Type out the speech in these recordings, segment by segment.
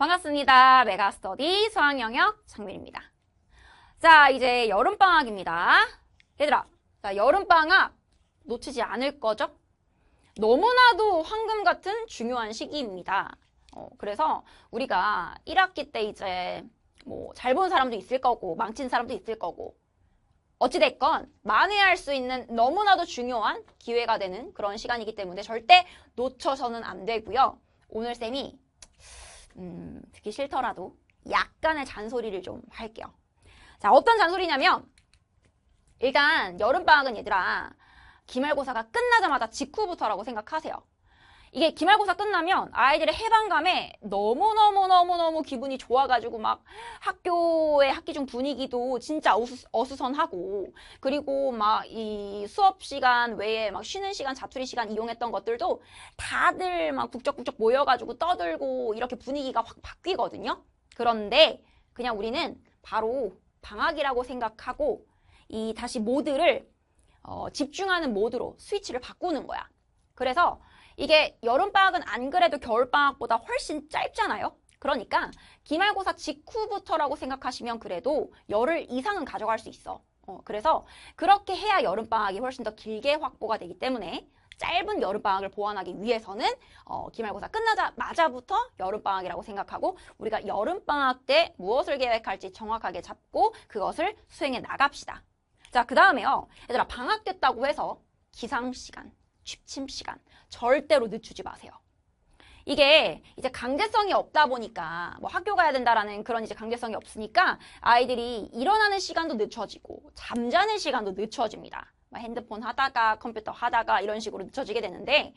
반갑습니다. 메가스터디 수학영역 장민입니다. 자, 이제 여름방학입니다. 얘들아, 자, 여름방학 놓치지 않을 거죠? 너무나도 황금 같은 중요한 시기입니다. 그래서 우리가 1학기 때 이제 뭐 잘 본 사람도 있을 거고 망친 사람도 있을 거고 어찌됐건 만회할 수 있는 너무나도 중요한 기회가 되는 그런 시간이기 때문에 절대 놓쳐서는 안 되고요. 오늘 쌤이 듣기 싫더라도 약간의 잔소리를 좀 할게요. 자, 어떤 잔소리냐면 일단 여름방학은 얘들아 기말고사가 끝나자마자 직후부터라고 생각하세요. 이게 기말고사 끝나면 아이들의 해방감에 너무너무 기분이 좋아가지고 막 학교의 학기 중 분위기도 진짜 어수선하고 그리고 막 이 수업 시간 외에 막 쉬는 시간, 자투리 시간 이용했던 것들도 다들 막 국적국적 모여가지고 떠들고 이렇게 분위기가 확 바뀌거든요. 그런데 그냥 우리는 바로 방학이라고 생각하고 이 다시 모드를 집중하는 모드로 스위치를 바꾸는 거야. 그래서 이게 여름방학은 안 그래도 겨울방학보다 훨씬 짧잖아요? 그러니까 기말고사 직후부터라고 생각하시면 그래도 열흘 이상은 가져갈 수 있어. 그래서 그렇게 해야 여름방학이 훨씬 더 길게 확보가 되기 때문에 짧은 여름방학을 보완하기 위해서는 기말고사 끝나자마자부터 여름방학이라고 생각하고 우리가 여름방학 때 무엇을 계획할지 정확하게 잡고 그것을 수행해 나갑시다. 자, 그 다음에요. 얘들아, 방학 됐다고 해서 기상시간, 취침시간 절대로 늦추지 마세요. 이게 이제 강제성이 없다 보니까 뭐 학교 가야 된다라는 그런 이제 강제성이 없으니까 아이들이 일어나는 시간도 늦춰지고 잠자는 시간도 늦춰집니다. 핸드폰 하다가 컴퓨터 하다가 이런 식으로 늦춰지게 되는데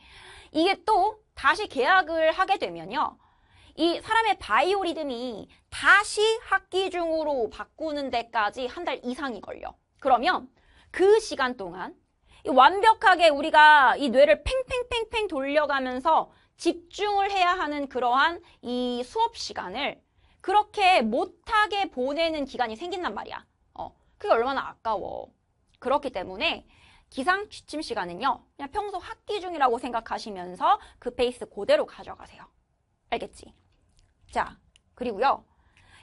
이게 또 다시 개학을 하게 되면요. 이 사람의 바이오 리듬이 다시 학기 중으로 바꾸는 데까지 한 달 이상이 걸려. 그러면 그 시간 동안 완벽하게 우리가 이 뇌를 팽팽팽팽 돌려가면서 집중을 해야 하는 그러한 이 수업 시간을 그렇게 못하게 보내는 기간이 생긴단 말이야. 그게 얼마나 아까워. 그렇기 때문에 기상 취침 시간은요. 그냥 평소 학기 중이라고 생각하시면서 그 페이스 그대로 가져가세요. 알겠지? 자, 그리고요.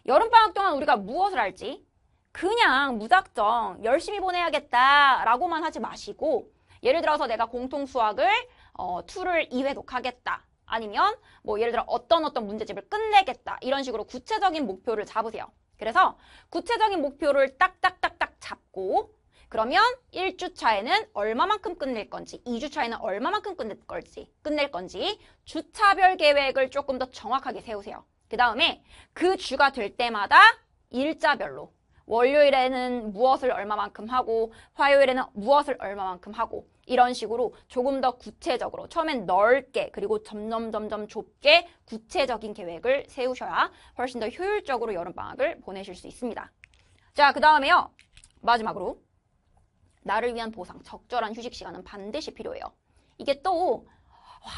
여름방학 동안 우리가 무엇을 할지 그냥 무작정 열심히 보내야겠다라고만 하지 마시고 예를 들어서 내가 공통수학을 2를 2회 독하겠다. 아니면 뭐 예를 들어 어떤 문제집을 끝내겠다. 이런 식으로 구체적인 목표를 잡으세요. 그래서 구체적인 목표를 딱딱딱딱 잡고 그러면 1주차에는 얼마만큼 끝낼 건지 2주차에는 얼마만큼 끝낼 건지 주차별 계획을 조금 더 정확하게 세우세요. 그 다음에 그 주가 될 때마다 일자별로 월요일에는 무엇을 얼마만큼 하고 화요일에는 무엇을 얼마만큼 하고 이런 식으로 조금 더 구체적으로 처음엔 넓게 그리고 점점 좁게 구체적인 계획을 세우셔야 훨씬 더 효율적으로 여름방학을 보내실 수 있습니다. 자, 그 다음에요. 마지막으로 나를 위한 보상, 적절한 휴식 시간은 반드시 필요해요. 이게 또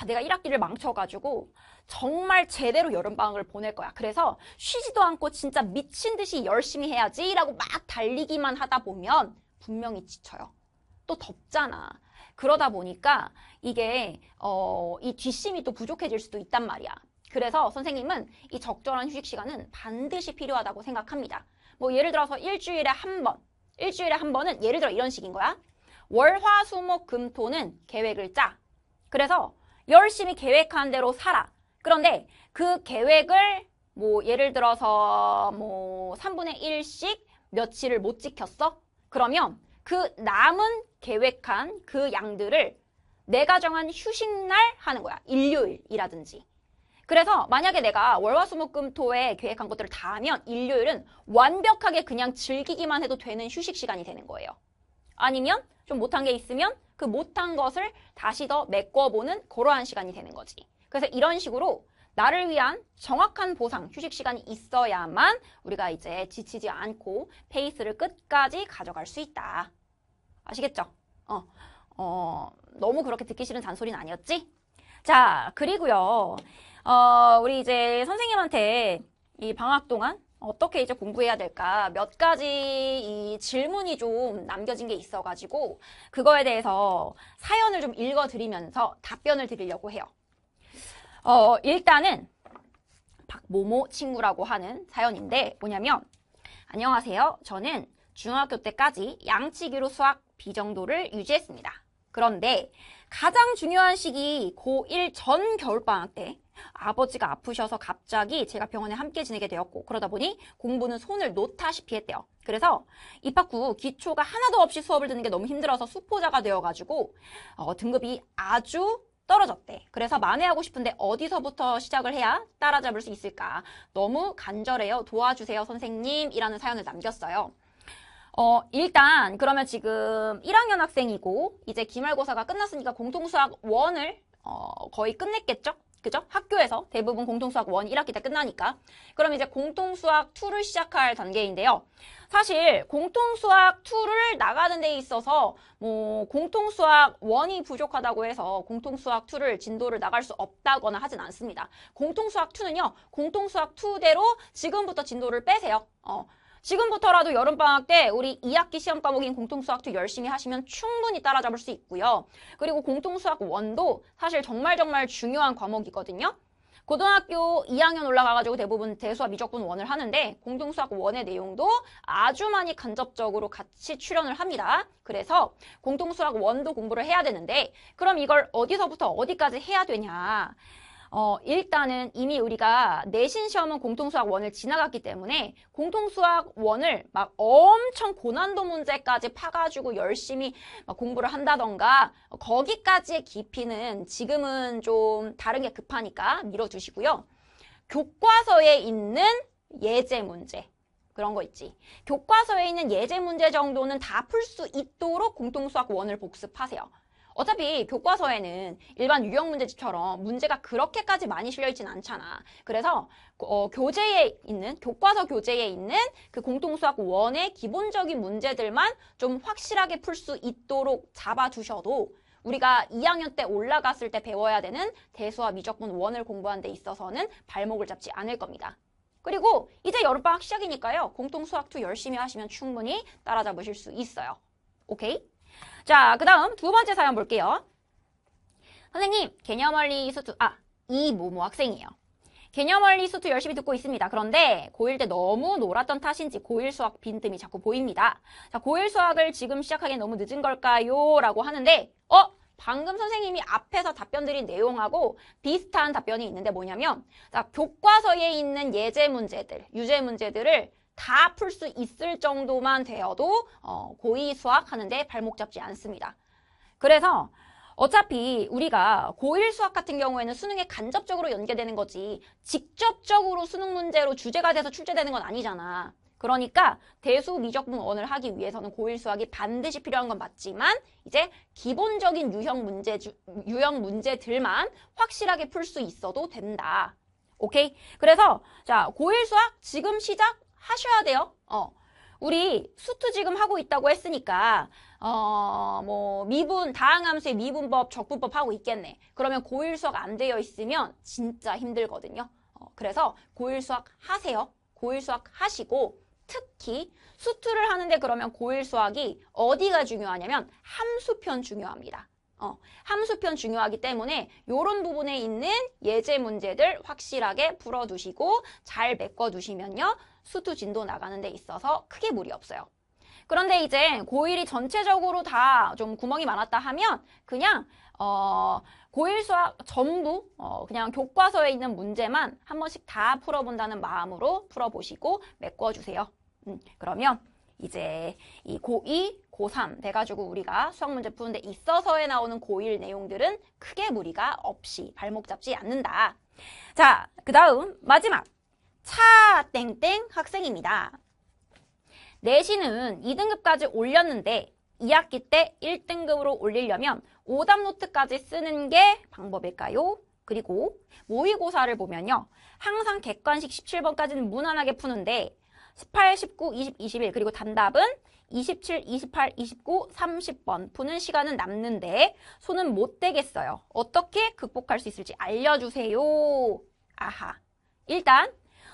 내가 1학기를 망쳐가지고 정말 제대로 여름방학을 보낼 거야. 그래서 쉬지도 않고 진짜 미친 듯이 열심히 해야지 라고 막 달리기만 하다 보면 분명히 지쳐요. 또 덥잖아. 그러다 보니까 이게 이 뒷심이 또 부족해질 수도 있단 말이야. 그래서 선생님은 이 적절한 휴식 시간은 반드시 필요하다고 생각합니다. 뭐 예를 들어서 일주일에 한 번은 예를 들어 이런 식인 거야. 월, 화, 수, 목, 금, 토는 계획을 짜. 그래서 열심히 계획한 대로 살아. 그런데 그 계획을 뭐 예를 들어서 뭐 3분의 1씩 며칠을 못 지켰어? 그러면 그 남은 계획한 그 양들을 내가 정한 휴식날 하는 거야. 일요일이라든지. 그래서 만약에 내가 월화수목금토에 계획한 것들을 다 하면 일요일은 완벽하게 그냥 즐기기만 해도 되는 휴식 시간이 되는 거예요. 아니면 좀 못한 게 있으면 그 못한 것을 다시 더 메꿔보는 그러한 시간이 되는 거지. 그래서 이런 식으로 나를 위한 정확한 보상, 휴식 시간이 있어야만 우리가 이제 지치지 않고 페이스를 끝까지 가져갈 수 있다. 아시겠죠? 너무 그렇게 듣기 싫은 잔소리는 아니었지? 자, 그리고요. 우리 이제 선생님한테 이 방학 동안 어떻게 이제 공부해야 될까 몇 가지 이 질문이 좀 남겨진 게 있어가지고 그거에 대해서 사연을 좀 읽어드리면서 답변을 드리려고 해요. 일단은 모모 친구라고 하는 사연인데 뭐냐면 안녕하세요. 저는 중학교 때까지 양치기로 수학 B정도를 유지했습니다. 그런데 가장 중요한 시기 고1 전 겨울방학 때 아버지가 아프셔서 갑자기 제가 병원에 함께 지내게 되었고 그러다 보니 공부는 손을 놓다시피 했대요. 그래서 입학 후 기초가 하나도 없이 수업을 듣는 게 너무 힘들어서 수포자가 되어가지고 등급이 아주 떨어졌대. 그래서 만회하고 싶은데 어디서부터 시작을 해야 따라잡을 수 있을까? 너무 간절해요. 도와주세요 선생님 이라는 사연을 남겼어요. 일단 그러면 지금 1학년 학생이고 이제 기말고사가 끝났으니까 공통수학 1을 거의 끝냈겠죠? 그죠? 학교에서 대부분 공통수학 1 1학기 때 끝나니까. 그럼 이제 공통수학 2를 시작할 단계인데요. 사실 공통수학 2를 나가는 데 있어서 뭐 공통수학 1이 부족하다고 해서 공통수학 2를 진도를 나갈 수 없다거나 하진 않습니다. 공통수학 2는요. 공통수학 2대로 지금부터 진도를 빼세요. 지금부터라도 여름방학 때 우리 2학기 시험 과목인 공통수학2 열심히 하시면 충분히 따라잡을 수 있고요. 그리고 공통수학1도 사실 정말 중요한 과목이거든요. 고등학교 2학년 올라가가지고 대부분 대수와 미적분 1을 하는데 공통수학 1의 내용도 아주 많이 간접적으로 같이 출연을 합니다. 그래서 공통수학 1도 공부를 해야 되는데 그럼 이걸 어디서부터 어디까지 해야 되냐. 일단은 이미 우리가 내신 시험은 공통수학 1을 지나갔기 때문에 공통수학 1을 막 엄청 고난도 문제까지 파가지고 열심히 막 공부를 한다던가 거기까지의 깊이는 지금은 좀 다른 게 급하니까 미뤄두시고요. 교과서에 있는 예제 문제 그런 거 있지. 교과서에 있는 예제 문제 정도는 다 풀 수 있도록 공통수학 1을 복습하세요. 어차피 교과서에는 일반 유형 문제집처럼 문제가 그렇게까지 많이 실려있진 않잖아. 그래서 교재에 있는 교과서 교재에 있는 그 공통수학 1의 기본적인 문제들만 좀 확실하게 풀 수 있도록 잡아두셔도 우리가 2학년 때 올라갔을 때 배워야 되는 대수와 미적분 1을 공부하는 데 있어서는 발목을 잡지 않을 겁니다. 그리고 이제 여름방학 시작이니까요. 공통수학 2 열심히 하시면 충분히 따라잡으실 수 있어요. 오케이? 자, 그 다음 두 번째 사연 볼게요. 선생님, 개념원리 수투, 이모모 학생이에요. 개념원리 수투 열심히 듣고 있습니다. 그런데 고1 때 너무 놀았던 탓인지 고1 수학 빈틈이 자꾸 보입니다. 자, 고1 수학을 지금 시작하기엔 너무 늦은 걸까요? 라고 하는데, 방금 선생님이 앞에서 답변 드린 내용하고 비슷한 답변이 있는데 뭐냐면, 자, 교과서에 있는 예제 문제들, 유제 문제들을 다 풀 수 있을 정도만 되어도 고2 수학 하는데 발목 잡지 않습니다. 그래서 어차피 우리가 고1 수학 같은 경우에는 수능에 간접적으로 연계되는 거지 직접적으로 수능 문제로 주제가 돼서 출제되는 건 아니잖아. 그러니까 대수 미적분 1을 하기 위해서는 고1 수학이 반드시 필요한 건 맞지만 이제 기본적인 유형 문제들만 확실하게 풀 수 있어도 된다. 오케이? 그래서 자, 고1 수학 지금 시작 하셔야 돼요. 우리 수투 지금 하고 있다고 했으니까 뭐 미분 다항함수의 미분법, 적분법 하고 있겠네. 그러면 고1 수학 안 되어 있으면 진짜 힘들거든요. 그래서 고1 수학 하세요. 고1 수학 하시고 특히 수투를 하는데 그러면 고1 수학이 어디가 중요하냐면 함수편 중요합니다. 함수편 중요하기 때문에 이런 부분에 있는 예제 문제들 확실하게 풀어두시고 잘 메꿔두시면요. 수투 진도 나가는 데 있어서 크게 무리 없어요. 그런데 이제 고1이 전체적으로 다 좀 구멍이 많았다 하면 그냥 고1 수학 전부 그냥 교과서에 있는 문제만 한 번씩 다 풀어본다는 마음으로 풀어보시고 메꿔주세요. 그러면 이제 이 고2, 고3 돼가지고 우리가 수학 문제 푸는 데 있어서에 나오는 고1 내용들은 크게 무리가 없이 발목 잡지 않는다. 자, 그 다음 마지막 차 땡땡 학생입니다. 내신은 2등급까지 올렸는데 2학기 때 1등급으로 올리려면 오답 노트까지 쓰는 게 방법일까요? 그리고 모의고사를 보면요. 항상 객관식 17번까지는 무난하게 푸는데 18, 19, 20, 21 그리고 단답은 27, 28, 29, 30번 푸는 시간은 남는데 손은 못 대겠어요. 어떻게 극복할 수 있을지 알려주세요. 아하. 일단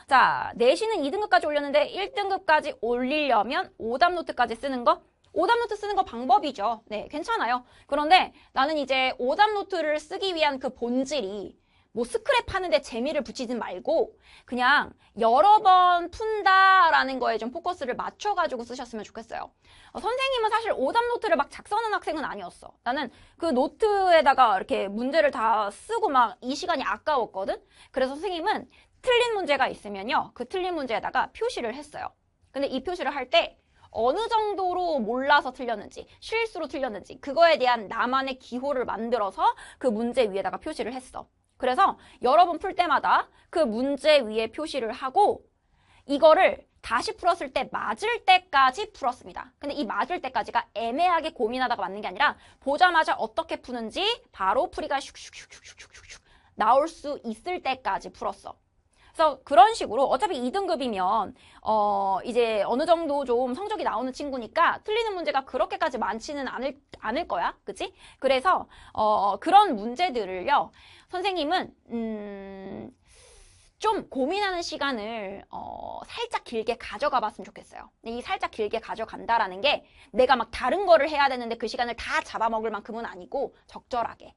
자, 내신은 2등급까지 올렸는데 1등급까지 올리려면 오답 노트까지 쓰는 거? 오답 노트 쓰는 거 방법이죠. 네, 괜찮아요. 그런데 나는 이제 오답 노트를 쓰기 위한 그 본질이 뭐 스크랩 하는데 재미를 붙이진 말고 그냥 여러 번 푼다라는 거에 좀 포커스를 맞춰가지고 쓰셨으면 좋겠어요. 선생님은 사실 오답 노트를 막 작성하는 학생은 아니었어. 나는 그 노트에다가 이렇게 문제를 다 쓰고 막 이 시간이 아까웠거든. 그래서 선생님은 틀린 문제가 있으면요, 그 틀린 문제에다가 표시를 했어요. 근데 이 표시를 할 때 어느 정도로 몰라서 틀렸는지, 실수로 틀렸는지 그거에 대한 나만의 기호를 만들어서 그 문제 위에다가 표시를 했어. 그래서 여러 번 풀 때마다 그 문제 위에 표시를 하고 이거를 다시 풀었을 때 맞을 때까지 풀었습니다. 근데 이 맞을 때까지가 애매하게 고민하다가 맞는 게 아니라 보자마자 어떻게 푸는지 바로 풀이가 슉슉슉슉슉슉 나올 수 있을 때까지 풀었어. 그래서 그런 식으로 어차피 2등급이면 이제 어느 정도 좀 성적이 나오는 친구니까 틀리는 문제가 그렇게까지 많지는 않을 거야. 그치? 그래서 그런 문제들을요. 선생님은 좀 고민하는 시간을 살짝 길게 가져가 봤으면 좋겠어요. 이 살짝 길게 가져간다라는 게 내가 막 다른 거를 해야 되는데 그 시간을 다 잡아먹을 만큼은 아니고 적절하게.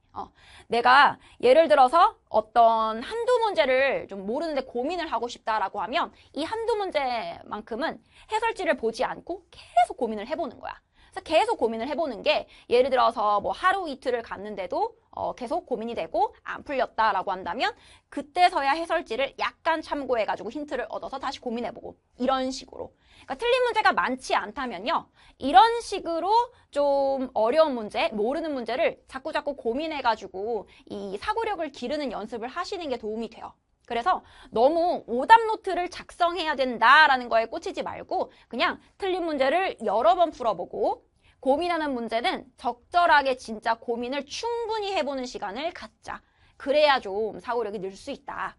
내가 예를 들어서 어떤 한두 문제를 좀 모르는데 고민을 하고 싶다라고 하면 이 한두 문제만큼은 해설지를 보지 않고 계속 고민을 해보는 거야. 그래서 계속 고민을 해보는 게 예를 들어서 뭐 하루 이틀을 갔는데도 계속 고민이 되고 안 풀렸다라고 한다면 그때서야 해설지를 약간 참고해가지고 힌트를 얻어서 다시 고민해보고 이런 식으로. 그러니까 틀린 문제가 많지 않다면요. 이런 식으로 좀 어려운 문제, 모르는 문제를 자꾸자꾸 고민해가지고 이 사고력을 기르는 연습을 하시는 게 도움이 돼요. 그래서 너무 오답 노트를 작성해야 된다라는 거에 꽂히지 말고 그냥 틀린 문제를 여러 번 풀어보고 고민하는 문제는 적절하게 진짜 고민을 충분히 해보는 시간을 갖자. 그래야 좀 사고력이 늘 수 있다.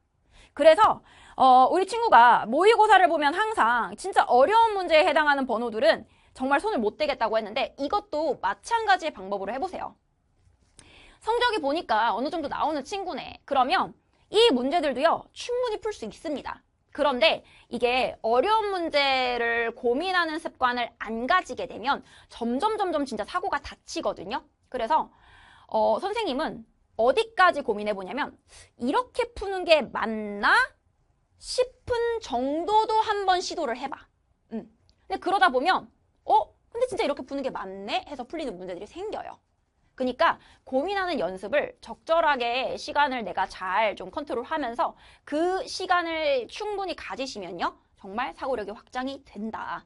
그래서 우리 친구가 모의고사를 보면 항상 진짜 어려운 문제에 해당하는 번호들은 정말 손을 못 대겠다고 했는데 이것도 마찬가지의 방법으로 해보세요. 성적이 보니까 어느 정도 나오는 친구네. 그러면 이 문제들도요, 충분히 풀 수 있습니다. 그런데 이게 어려운 문제를 고민하는 습관을 안 가지게 되면 점점 진짜 사고가 닫히거든요. 그래서 선생님은 어디까지 고민해 보냐면 이렇게 푸는 게 맞나 싶은 정도도 한번 시도를 해봐. 근데 그러다 보면 근데 진짜 이렇게 푸는 게 맞네 해서 풀리는 문제들이 생겨요. 그러니까 고민하는 연습을 적절하게 시간을 내가 잘 좀 컨트롤하면서 그 시간을 충분히 가지시면요. 정말 사고력이 확장이 된다.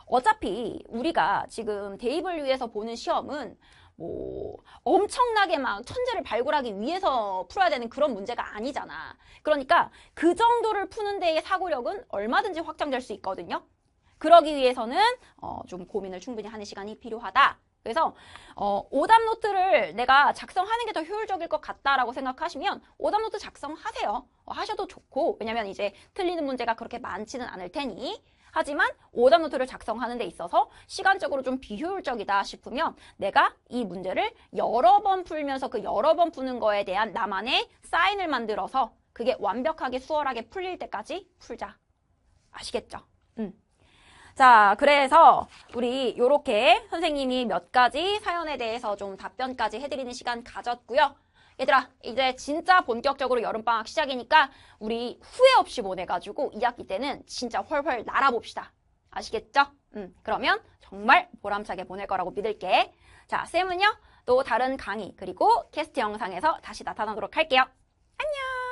어차피 우리가 지금 대입을 위해서 보는 시험은 뭐 엄청나게 막 천재를 발굴하기 위해서 풀어야 되는 그런 문제가 아니잖아. 그러니까 그 정도를 푸는 데의 사고력은 얼마든지 확장될 수 있거든요. 그러기 위해서는 좀 고민을 충분히 하는 시간이 필요하다. 그래서 오답 노트를 내가 작성하는 게 더 효율적일 것 같다라고 생각하시면 오답 노트 작성하세요. 하셔도 좋고 왜냐면 이제 틀리는 문제가 그렇게 많지는 않을 테니 하지만 오답 노트를 작성하는 데 있어서 시간적으로 좀 비효율적이다 싶으면 내가 이 문제를 여러 번 풀면서 그 여러 번 푸는 거에 대한 나만의 사인을 만들어서 그게 완벽하게 수월하게 풀릴 때까지 풀자. 아시겠죠? 자, 그래서 우리 요렇게 선생님이 몇 가지 사연에 대해서 좀 답변까지 해드리는 시간 가졌고요. 얘들아, 이제 진짜 본격적으로 여름방학 시작이니까 우리 후회 없이 보내가지고 2학기 때는 진짜 훨훨 날아봅시다. 아시겠죠? 그러면 정말 보람차게 보낼 거라고 믿을게. 자, 쌤은요, 또 다른 강의 그리고 캐스트 영상에서 다시 나타나도록 할게요. 안녕!